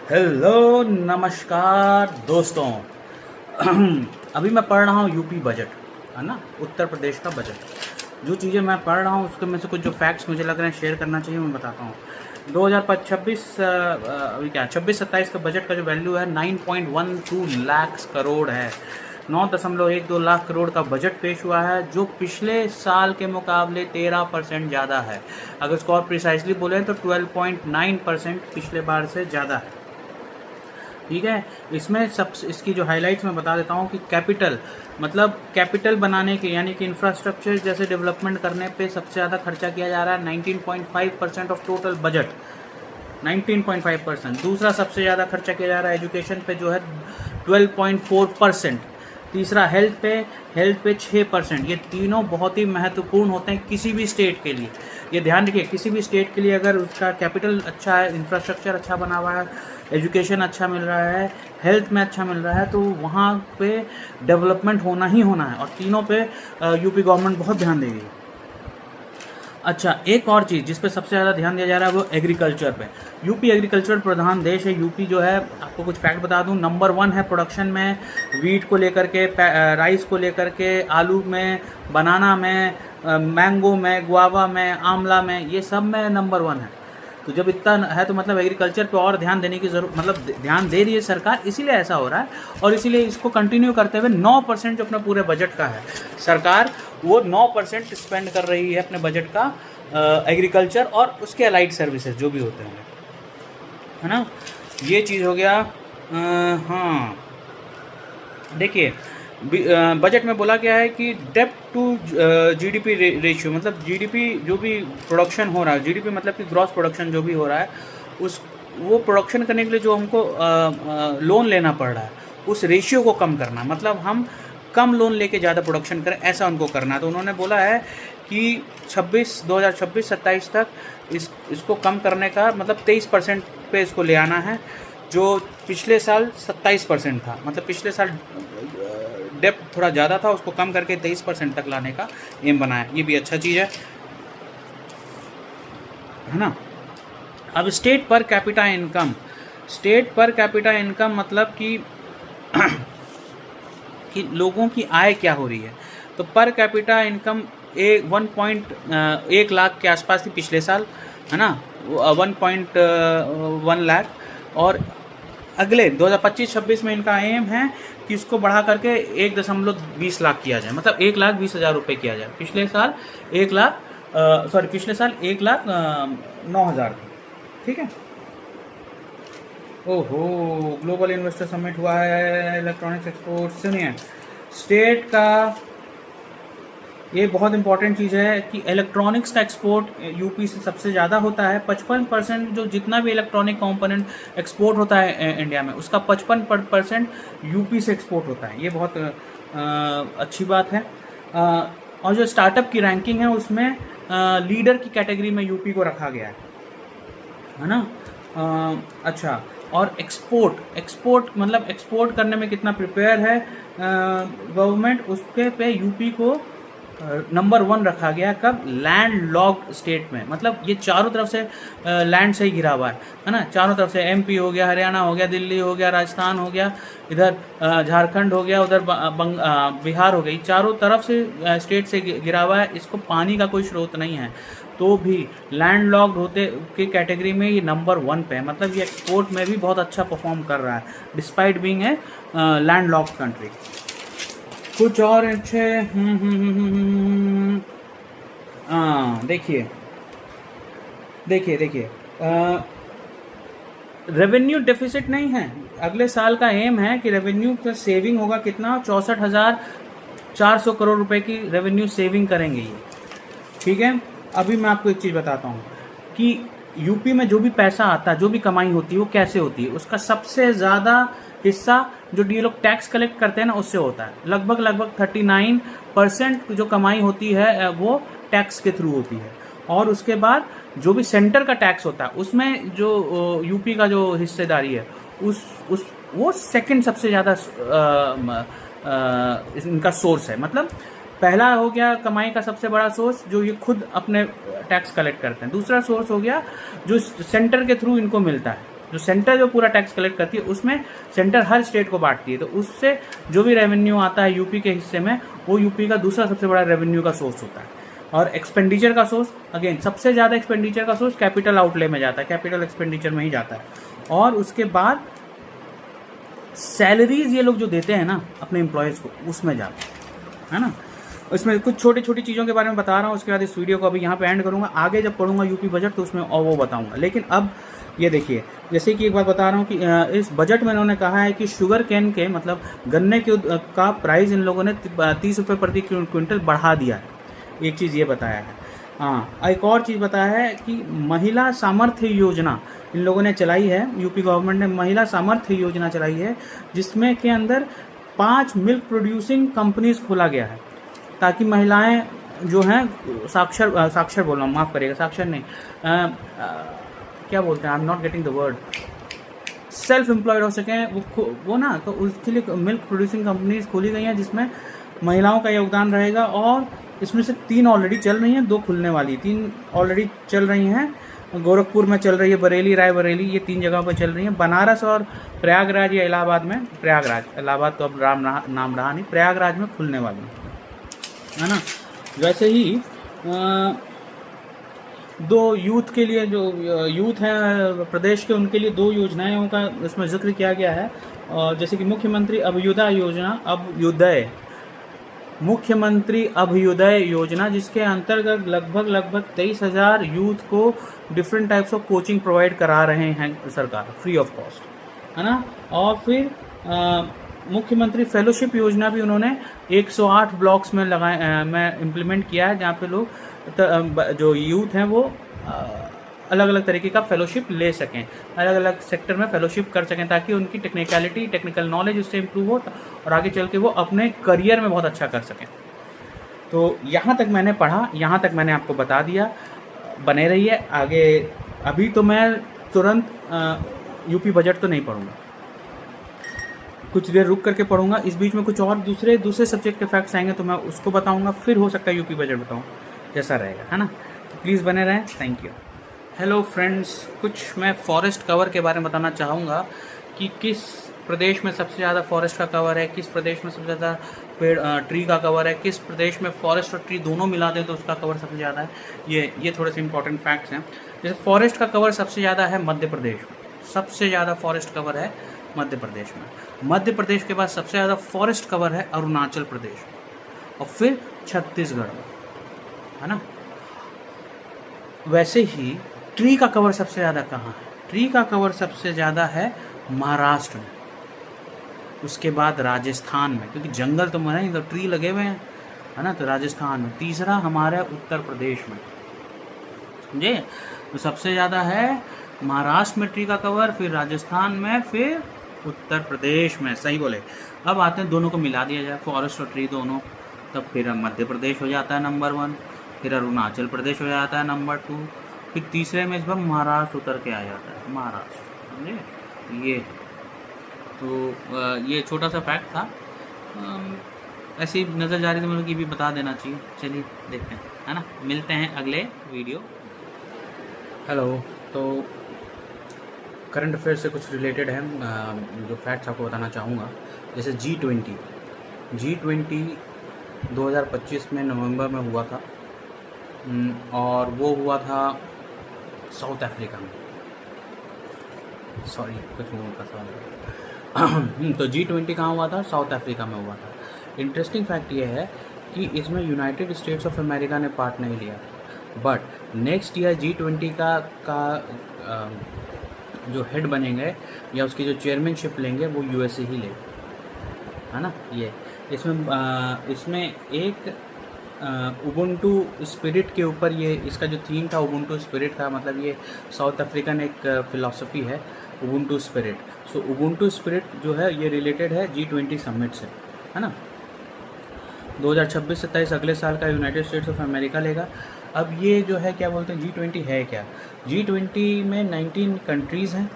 Hello नमस्कार दोस्तों। अभी मैं पढ़ रहा हूँ यूपी बजट, है ना, उत्तर प्रदेश का बजट। जो चीज़ें मैं पढ़ रहा हूँ उसके में से कुछ जो फैक्ट्स मुझे लग रहे हैं शेयर करना चाहिए मैं बताता हूँ। 2026 अभी क्या 26-27 का बजट का जो वैल्यू है 9.12 लाख करोड़ है। 9.12 लाख करोड़ का बजट पेश हुआ है, जो पिछले साल के मुकाबले 13% ज़्यादा है। अगर इसको और प्रिसाइसली बोलें तो 12.9% पिछले बार से ज़्यादा है। ठीक है, इसमें सब इसकी जो हाइलाइट्स मैं बता देता हूँ कि कैपिटल मतलब कैपिटल बनाने के यानी कि इंफ्रास्ट्रक्चर जैसे डेवलपमेंट करने पे सबसे ज़्यादा खर्चा किया जा रहा है 19.5% ऑफ टोटल बजट। 19.5%। दूसरा सबसे ज़्यादा खर्चा किया जा रहा है एजुकेशन पे जो है 12.4%। तीसरा हेल्थ पे 6%। ये तीनों बहुत ही महत्वपूर्ण होते हैं किसी भी स्टेट के लिए। ये ध्यान रखिए, किसी भी स्टेट के लिए अगर उसका कैपिटल अच्छा है, इंफ्रास्ट्रक्चर अच्छा बना हुआ है, एजुकेशन अच्छा मिल रहा है, हेल्थ में अच्छा मिल रहा है, तो वहाँ पे डेवलपमेंट होना ही होना है। और तीनों पे यूपी गवर्नमेंट बहुत ध्यान देगी। अच्छा, एक और चीज़ जिस पे सबसे ज़्यादा ध्यान दिया जा रहा है वो एग्रीकल्चर पे। यूपी एग्रीकल्चर प्रधान देश है। यूपी जो है, आपको कुछ फैक्ट बता दूं, नंबर 1 है प्रोडक्शन में, वीट को लेकर के, राइस को लेकर के, आलू में, बनाना में, मैंगो में, गुआवा में, आंवला में, ये सब में नंबर 1 है। तो जब इतना है तो मतलब एग्रीकल्चर पे और ध्यान देने की ज़रूरत, मतलब ध्यान दे रही है सरकार, इसीलिए ऐसा हो रहा है। और इसीलिए इसको कंटिन्यू करते हुए 9% जो अपने पूरे बजट का है, सरकार वो 9% स्पेंड कर रही है अपने बजट का एग्रीकल्चर और उसके अलाइड सर्विसेज जो भी होते हैं, है ना। ये चीज़ हो गया। हाँ, देखिए, बजट में बोला गया है कि डेप्ट टू जीडीपी रेशियो, मतलब जीडीपी जो भी प्रोडक्शन हो रहा है, जीडीपी मतलब कि ग्रॉस प्रोडक्शन जो भी हो रहा है, उस वो प्रोडक्शन करने के लिए जो हमको लोन लेना पड़ रहा है, उस रेशियो को कम करना, मतलब हम कम लोन लेके ज़्यादा प्रोडक्शन करें, ऐसा उनको करना है। तो उन्होंने बोला है कि 2026-27 तक इसको कम करने का मतलब 23% पे इसको ले आना है, जो पिछले साल 27% था। मतलब पिछले साल डेप्थ थोड़ा ज़्यादा था, उसको कम करके 23% तक लाने का एम बनाया। ये भी अच्छा चीज़ है ना। अब स्टेट पर कैपिटा इनकम मतलब कि लोगों की आय क्या हो रही है। तो पर कैपिटा इनकम 1 लाख के आसपास थी पिछले साल, है ना, 1.1 लाख। और अगले 2025-26 में इनका एम है कि इसको बढ़ा करके 1.20 लाख किया जाए, मतलब 1,20,000 रुपये किया जाए। पिछले साल 1,09,000 थी। ठीक है। ओहो, ग्लोबल इन्वेस्टर समिट हुआ है, इलेक्ट्रॉनिक्स एक्सपोर्ट। सुनिए, स्टेट का ये बहुत इंपॉर्टेंट चीज़ है कि इलेक्ट्रॉनिक्स का एक्सपोर्ट यूपी से सबसे ज़्यादा होता है। 55% जो जितना भी इलेक्ट्रॉनिक कंपोनेंट एक्सपोर्ट होता है इंडिया में, उसका 55% यूपी से एक्सपोर्ट होता है। ये बहुत अच्छी बात है। और जो स्टार्टअप की रैंकिंग है उसमें लीडर की कैटेगरी में यूपी को रखा गया है ना। अच्छा, और एक्सपोर्ट मतलब एक्सपोर्ट करने में कितना प्रिपेयर है गवर्नमेंट, उसके पे यूपी को नंबर 1 रखा गया। कब? लैंड लॉक्ड स्टेट में, मतलब ये चारों तरफ से लैंड से ही घिरा हुआ है ना। चारों तरफ से एमपी हो गया, हरियाणा हो गया, दिल्ली हो गया, राजस्थान हो गया, इधर झारखंड हो गया, उधर बिहार हो गई, चारों तरफ से स्टेट से घिरा हुआ है। इसको पानी का कोई स्रोत नहीं है, तो भी लैंड लॉक्ड होते की कैटेगरी में ये नंबर 1 पे है। मतलब ये एक्सपोर्ट में भी बहुत अच्छा परफॉर्म कर रहा है despite being a land locked country. कुछ और अच्छे देखिए रेवेन्यू डेफिसिट नहीं है। अगले साल का एम है कि रेवेन्यू का सेविंग होगा कितना, 64,400 करोड़ रुपए की रेवेन्यू सेविंग करेंगे ये। ठीक है। अभी मैं आपको एक चीज़ बताता हूँ कि यूपी में जो भी पैसा आता है, जो भी कमाई होती है, वो कैसे होती है। उसका सबसे ज़्यादा हिस्सा जो ये लोग टैक्स कलेक्ट करते हैं ना, उससे होता है। लगभग 39% जो कमाई होती है वो टैक्स के थ्रू होती है। और उसके बाद जो भी सेंटर का टैक्स होता है, उसमें जो यूपी का जो हिस्सेदारी है, वो सेकंड सबसे ज़्यादा इनका सोर्स है। मतलब पहला हो गया कमाई का सबसे बड़ा सोर्स जो ये खुद अपने टैक्स कलेक्ट करते हैं। दूसरा सोर्स हो गया जो सेंटर के थ्रू इनको मिलता है, जो सेंटर जो पूरा टैक्स कलेक्ट करती है उसमें सेंटर हर स्टेट को बांटती है, तो उससे जो भी रेवेन्यू आता है यूपी के हिस्से में वो यूपी का दूसरा सबसे बड़ा रेवेन्यू का सोर्स होता है। और एक्सपेंडिचर का सोर्स, अगेन सबसे ज़्यादा एक्सपेंडिचर का सोर्स कैपिटल आउटले में जाता है, कैपिटल एक्सपेंडिचर में ही जाता है। और उसके बाद सैलरीज ये लोग जो देते हैं ना अपने एम्प्लॉयज़ को, उसमें जाता है ना। इसमें कुछ छोटी छोटी चीज़ों के बारे में बता रहा हूँ, उसके बाद इस वीडियो को अभी यहाँ पे एंड करूँगा। आगे जब पढ़ूंगा यूपी बजट तो उसमें और वो बताऊँगा। लेकिन अब ये देखिए, जैसे कि एक बात बता रहा हूँ कि इस बजट में इन्होंने कहा है कि शुगर कैन के मतलब गन्ने के का प्राइस इन लोगों ने 30 रुपये प्रति क्विंटल बढ़ा दिया है, एक चीज़ ये बताया है। हाँ, एक और चीज़ बताया है कि महिला सामर्थ्य योजना इन लोगों ने चलाई है, यूपी गवर्नमेंट ने महिला सामर्थ्य योजना चलाई है, जिसमें के अंदर 5 मिल्क प्रोड्यूसिंग कंपनीज खोला गया है, ताकि महिलाएं जो हैं साक्षर बोल रहा हूँ, माफ़ करिएगा, साक्षर नहीं, क्या बोलते हैं, I am not getting the word, self employed हो सकें वो ना, तो उसके लिए मिल्क प्रोड्यूसिंग कंपनीज खोली गई हैं जिसमें महिलाओं का योगदान रहेगा। और इसमें से 3 ऑलरेडी चल रही हैं, 2 खुलने वाली, 3 ऑलरेडी चल रही हैं। गोरखपुर में चल रही है, बरेली, रायबरेली, ये 3 जगहों पर चल रही हैं। बनारस और प्रयागराज या इलाहाबाद में, प्रयागराज, इलाहाबाद तो अब नाम रहा नहीं, प्रयागराज में खुलने वाली है ना। वैसे ही 2 यूथ के लिए, जो यूथ हैं प्रदेश के, उनके लिए 2 योजनाओं का इसमें जिक्र किया गया है। जैसे कि मुख्यमंत्री अभ्युदय योजना, मुख्यमंत्री अभ्युदय योजना, जिसके अंतर्गत लगभग 23,000 यूथ को different types of coaching provide करा रहे हैं सरकार, फ्री ऑफ कॉस्ट, है ना। और फिर मुख्यमंत्री फेलोशिप योजना भी उन्होंने 108 ब्लॉक्स में में इम्प्लीमेंट किया है, जहाँ पे लोग जो यूथ हैं वो अलग अलग तरीके का फेलोशिप ले सकें, अलग अलग सेक्टर में फेलोशिप कर सकें, ताकि उनकी टेक्निकल नॉलेज उससे इम्प्रूव हो और आगे चल के वो अपने करियर में बहुत अच्छा कर सकें। तो यहाँ तक मैंने पढ़ा, यहाँ तक मैंने आपको बता दिया। बने रहिए आगे। अभी तो मैं तुरंत यूपी बजट तो नहीं पढ़ूंगा, कुछ देर रुक करके पढ़ूंगा। इस बीच में कुछ और दूसरे सब्जेक्ट के फैक्ट्स आएंगे तो मैं उसको बताऊंगा, फिर हो सकता है यूपी बजट बताऊं, जैसा रहेगा, है ना। तो प्लीज़ बने रहें। Thank you. हेलो फ्रेंड्स, कुछ मैं फॉरेस्ट कवर के बारे में बताना चाहूँगा कि किस प्रदेश में सबसे ज़्यादा फॉरेस्ट का कवर है, किस प्रदेश में सबसे ज़्यादा ट्री का कवर है, किस प्रदेश में फॉरेस्ट और ट्री दोनों मिला दें तो उसका कवर सबसे ज़्यादा है। ये थोड़े से इंपॉर्टेंट फैक्ट्स हैं। जैसे फॉरेस्ट का कवर सबसे ज़्यादा है मध्य प्रदेश में, सबसे ज़्यादा फॉरेस्ट कवर है मध्य प्रदेश में। मध्य प्रदेश के बाद सबसे ज़्यादा फॉरेस्ट कवर है अरुणाचल प्रदेश और फिर छत्तीसगढ़ में, है ना। वैसे ही ट्री का कवर सबसे ज़्यादा कहाँ है? ट्री का कवर सबसे ज़्यादा है महाराष्ट्र में, उसके बाद राजस्थान में, क्योंकि जंगल तो नहीं, तो ट्री लगे हुए हैं, है ना। तो राजस्थान में, तीसरा हमारे उत्तर प्रदेश में, समझे। तो सबसे ज़्यादा है महाराष्ट्र में ट्री का कवर, फिर राजस्थान में, फिर उत्तर प्रदेश में। सही बोले। अब आते हैं, दोनों को मिला दिया जाए, फॉरेस्ट और ट्री दोनों, तब फिर मध्य प्रदेश हो जाता है नंबर 1, फिर अरुणाचल प्रदेश हो जाता है नंबर 2, फिर तीसरे में इस बार महाराष्ट्र उतर के आ जाता है, महाराष्ट्र, समझे। ये तो ये छोटा सा फैक्ट था, ऐसी नज़र जा रही थी मतलब कि भी बता देना चाहिए। चलिए देखते हैं, है ना। मिलते हैं अगले वीडियो। हेलो, तो करंट अफेयर से कुछ रिलेटेड है जो फैक्ट्स आपको बताना चाहूँगा। जैसे G20 2025 में नवंबर में हुआ था, और वो हुआ था साउथ अफ्रीका में। सॉरी, कुछ मूल का सवाल। तो G20 कहाँ हुआ था? साउथ अफ्रीका में हुआ था। इंटरेस्टिंग फैक्ट ये है कि इसमें यूनाइटेड स्टेट्स ऑफ अमेरिका ने पार्ट नहीं लिया, बट नेक्स्ट ईयर G20 का जो हेड बनेंगे या उसकी जो चेयरमैनशिप लेंगे वो USA ही लेंगे, है ना। ये इसमें एक उबुंटू स्पिरिट के ऊपर, ये इसका जो थीम था उबुंटू स्पिरिट था, मतलब ये साउथ अफ्रीकन एक फ़िलासफ़ी है उबुंटू स्पिरिट। सो उबुंटू स्पिरिट जो है ये रिलेटेड है G20 समिट से, है ना। 2026-27 अगले साल का यूनाइटेड स्टेट्स ऑफ अमेरिका लेगा। अब ये जो है क्या बोलते हैं, G20 है क्या? G20 में 19 कंट्रीज़ हैं,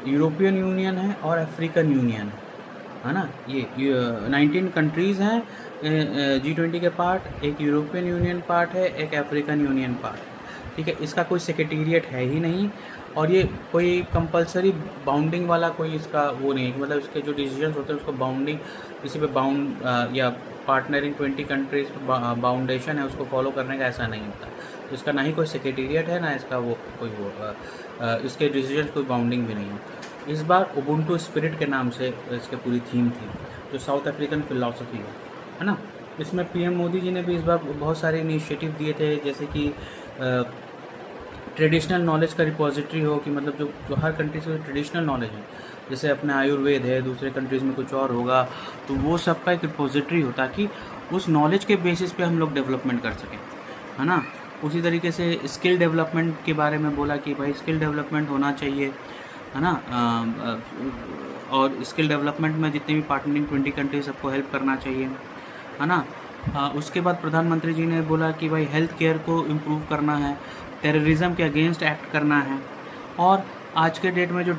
यूरोपियन यूनियन है और अफ्रीकन यूनियन है ना। ये 19 कंट्रीज़ हैं G20 के पार्ट, एक यूरोपियन यूनियन पार्ट है, एक अफ्रीकन यूनियन पार्ट है, ठीक है। इसका कोई सेक्रेटेरिएट है ही नहीं, और ये कोई कंपलसरी बाउंडिंग वाला कोई इसका वो नहीं है, मतलब इसके जो डिसीजंस होते हैं उसको बाउंडिंग किसी पे बाउंड या पार्टनरिंग 20 कंट्रीज बाउंडेशन है उसको फॉलो करने का ऐसा नहीं होता। तो इसका ना ही कोई सेक्रेटेरिएट है, ना इसका वो कोई वो इसके डिसीजंस कोई बाउंडिंग भी नहीं है। इस बार उबुंटू स्पिरिट के नाम से इसकी पूरी थीम थी, जो साउथ अफ्रीकन फिलॉसफी है ना। इसमें पीएम मोदी जी ने भी इस बार बहुत सारे इनिशिएटिव दिए थे, जैसे कि ट्रेडिशनल नॉलेज का रिपोजिटरी हो, कि मतलब जो हर कंट्रीज का ट्रेडिशनल नॉलेज है, जैसे अपने आयुर्वेद है, दूसरे कंट्रीज़ में कुछ और होगा, तो वो सबका एक रिपोजिटरी हो, ताकि उस नॉलेज के बेसिस पे हम लोग डेवलपमेंट कर सकें, है ना। उसी तरीके से स्किल डेवलपमेंट के बारे में बोला कि भाई स्किल डेवलपमेंट होना चाहिए, है ना। और स्किल डेवलपमेंट में जितने भी पार्टनरिंग 20 कंट्रीज सबको हेल्प करना चाहिए, है ना। उसके बाद प्रधानमंत्री जी ने बोला कि भाई हेल्थ केयर को इम्प्रूव करना है, टेररिज्म के अगेंस्ट एक्ट करना है, और आज के डेट में जो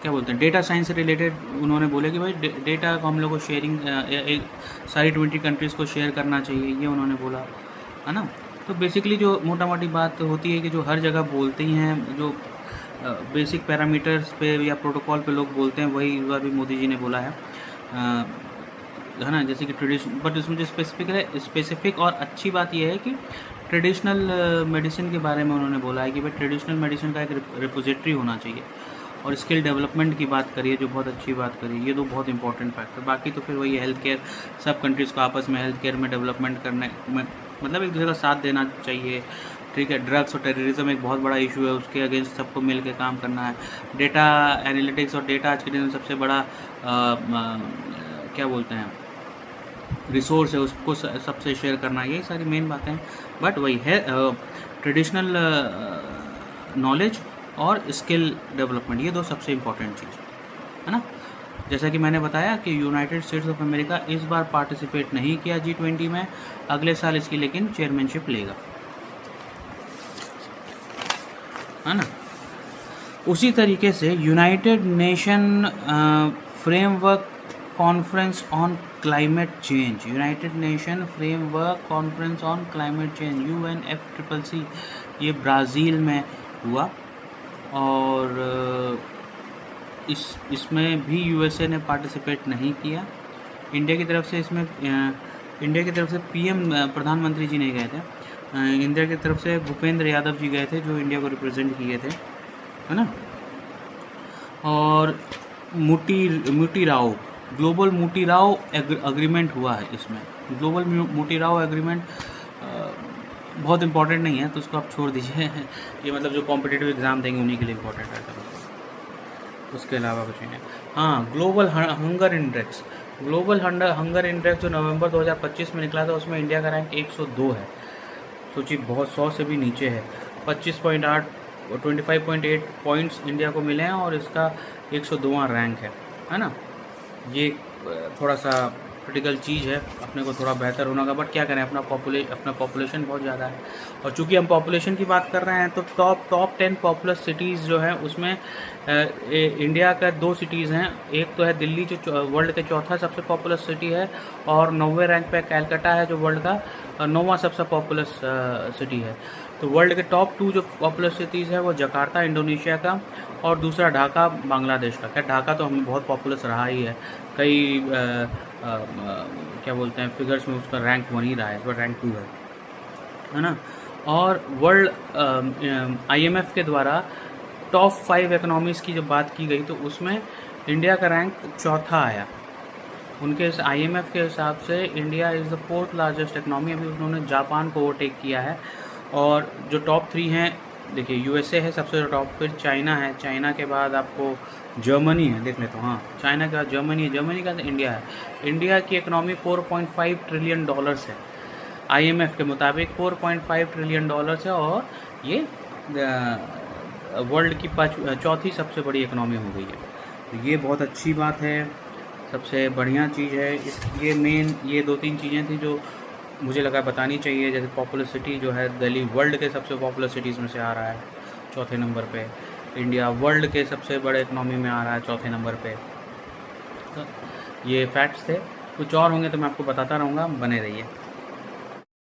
क्या बोलते हैं डेटा साइंस से रिलेटेड उन्होंने बोले कि भाई डेटा को हम लोग को शेयरिंग सारी 20 कंट्रीज़ को शेयर करना चाहिए, ये उन्होंने बोला, है ना। तो बेसिकली जो मोटा मोटी बात होती है कि जो हर जगह बोलते ही हैं, जो बेसिक पैरामीटर्स पे या प्रोटोकॉल पे लोग बोलते हैं, वही इस बार भी मोदी जी ने बोला है ना। जैसे कि ट्रेडिशन, बट इसमें जो स्पेसिफिक और अच्छी बात यह है कि ट्रेडिशनल मेडिसिन के बारे में उन्होंने बोला है कि भाई ट्रेडिशनल मेडिसिन का एक रिपोजिटरी होना चाहिए, और स्किल डेवलपमेंट की बात करिए, जो बहुत अच्छी बात करिए, ये तो बहुत इंपॉर्टेंट फैक्टर। बाकी तो फिर वही हेल्थ केयर, सब कंट्रीज़ को आपस में हेल्थ केयर में डेवलपमेंट करने में मतलब एक दूसरे का साथ देना चाहिए, ठीक है। ड्रग्स और टेररिज्म एक बहुत बड़ा इशू है, उसके अगेंस्ट सबको मिल के काम करना है। डेटा एनालिटिक्स और डेटा आज के दिन में सबसे बड़ा क्या बोलते हैं रिसोर्स है, उसको सबसे शेयर करना, यही सारी मेन बातें हैं। बट वही है ट्रेडिशनल नॉलेज और स्किल डेवलपमेंट, ये दो सबसे इम्पोर्टेंट चीज़ है ना। जैसा कि मैंने बताया कि यूनाइटेड स्टेट्स ऑफ अमेरिका इस बार पार्टिसिपेट नहीं किया G20 में, अगले साल इसकी लेकिन चेयरमैनशिप लेगा, है ना। उसी तरीके से United nation framework conference on climate change, United nation framework conference on climate change UNFCCC, ये ब्राज़ील में हुआ, और इसमें भी USA ने पार्टिसिपेट नहीं किया। इंडिया की तरफ से पीएम प्रधानमंत्री जी नहीं गए थे, इंडिया की तरफ से भूपेंद्र यादव जी गए थे, जो इंडिया को रिप्रेजेंट किए थे, है ना। और मुटीराओ ग्लोबल मुटीराओ एग्रीमेंट हुआ है इसमें। ग्लोबल मुटीराओ एग्रीमेंट बहुत इंपॉर्टेंट नहीं है, तो उसको आप छोड़ दीजिए ये मतलब जो कॉम्पिटिटिव एग्ज़ाम देंगे उन्हीं के लिए इम्पोर्टेंट है, उसके अलावा कुछ नहीं है। हाँ, ग्लोबल हंगर इंडेक्स जो नवंबर 2025 में निकला था, उसमें इंडिया का रैंक 102 है। सोचिए, बहुत 100 से भी नीचे है। 25.8 पॉइंट्स इंडिया को मिले हैं, और इसका 102वां रैंक है ना। ये थोड़ा सा क्रिटिकल चीज़ है, अपने को थोड़ा बेहतर होना होगा, बट क्या करें, अपना पॉपुलेशन बहुत ज़्यादा है। और चूंकि हम पॉपुलेशन की बात कर रहे हैं, तो टॉप 10 पॉपुलस सिटीज़ जो है उसमें इंडिया का 2 सिटीज़ हैं। एक तो है दिल्ली, जो वर्ल्ड के चौथा सबसे पॉपुलस सिटी है, और 90वें रैंक पे कैलकाटा है, जो वर्ल्ड का 9वां सबसे पॉपुलस सिटी है। तो वर्ल्ड के टॉप 2 जो पॉपुलस सिटीज़ है वो जकार्ता इंडोनेशिया का, और दूसरा ढाका बांग्लादेश का। खैर ढाका तो हमें बहुत पॉपुलस रहा ही है, कई क्या बोलते हैं फिगर्स में उसका रैंक 1 ही रहा है, इस बार रैंक 2 है ना। और वर्ल्ड IMF के द्वारा टॉप 5 इकोनॉमीज़ की जब बात की गई, तो उसमें इंडिया का रैंक चौथा आया। उनके इस IMF के हिसाब से India is the 4th largest economy. अभी उन्होंने जापान को ओवरटेक किया है। और जो टॉप 3 हैं, देखिए USA है सबसे टॉप, फिर चाइना है, चाइना के बाद आपको जर्मनी है, देख लेते हो। हाँ, चाइना के बाद जर्मनी है, जर्मनी का इंडिया है। इंडिया की इकोनॉमी $4.5 ट्रिलियन है, IMF के मुताबिक $4.5 ट्रिलियन है, और ये वर्ल्ड की 4थी सबसे बड़ी इकोनॉमी हो गई है। तो ये बहुत अच्छी बात है, सबसे बढ़िया चीज़ है। ये 2-3 चीज़ें थी जो मुझे लगा बतानी चाहिए। जैसे पॉपुलर सिटी जो है दिल्ली वर्ल्ड के सबसे पॉपुलर सिटीज़ में से आ रहा है 4थे नंबर पे। इंडिया वर्ल्ड के सबसे बड़े इकोनॉमी में आ रहा है 4थे नंबर पे। तो ये फैक्ट्स थे, कुछ और होंगे तो मैं आपको बताता रहूँगा, बने रहिए।